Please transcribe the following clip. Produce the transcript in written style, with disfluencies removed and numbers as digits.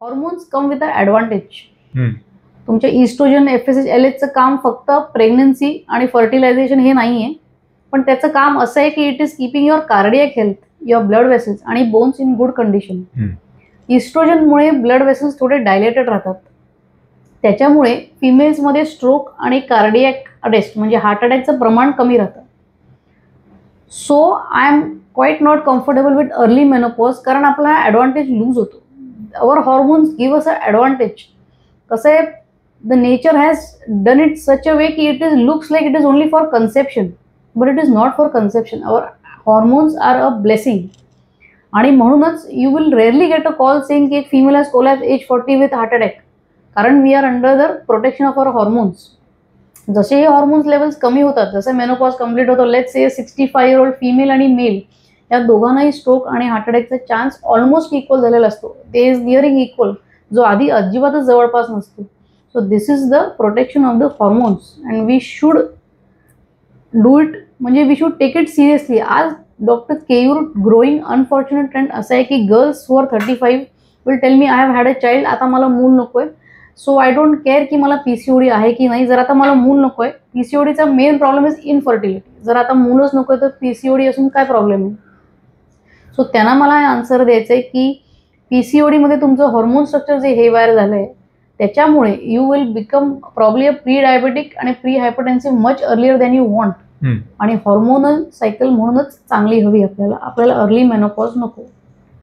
Hormones come with a advantage. तुमच्या oestrogen FSH LHचं काम फक्त प्रेग्नन्सी आणि फर्टिलायझेशन हे नाहीये, पण त्याचं काम असं आहे की it is keeping your cardiac health, your blood vessels आणि बोन्स इन गुड कंडिशन. इस्ट्रोजनमुळे ब्लड वेसल्स थोडे डायलेटेड राहतात. त्याच्यामुळे फिमेल्समध्ये स्ट्रोक आणि कार्डियक अरेस्ट म्हणजे हार्ट अटॅकचं प्रमाण कमी राहतं. So I am quite not comfortable with early menopause, कारण आपला ॲडव्हान्टेज लूज होतो. Our hormones give us a advantage. कसं आहे, the nature has done it such a way की it is looks like it is only for conception, but it is not for conception. Our hormones are a blessing. आणि म्हणूनच you will rarely get a call saying की एक female has collapse age 40 with heart attack, कारण we are under the protection of our hormones. जसे हे hormones levels कमी होतात, जसं मेनोपॉज कम्प्लीट होतो, let's say 65 year old female आणि मेल या दोघांनाही स्ट्रोक आणि हार्ट अटॅकचा चान्स ऑलमोस्ट इक्वल झालेला असतो. ते इज निअरिंग इक्वल, जो आधी अजिबातच जवळपास नसतो. So this is the protection of the hormones and we should do it, म्हणजे we should take it seriously. आज doctor Keyur growing unfortunate trend असं आहे की girls who are 35 will tell me I have had a child, आता मला मूल नकोय, so I don't care की मला PCOD आहे की नाही. जर आता मला मूल नकोय, PCODचा मेन प्रॉब्लेम इज इनफर्टिलिटी. जर आता मूलच नकोय तर PCOD असून काय प्रॉब्लेम आहे. सो त्यांना मला आन्सर द्यायचं आहे की PCOD मध्ये तुमचं हॉर्मोन स्ट्रक्चर जे हेवायर झालंय, त्याच्यामुळे you will become probably a prediabetic आणि prehypertensive much earlier than you want. आणि हॉर्मोनल सायकल म्हणूनच चांगली हवी आपल्याला अर्ली मेनोपॉज नको.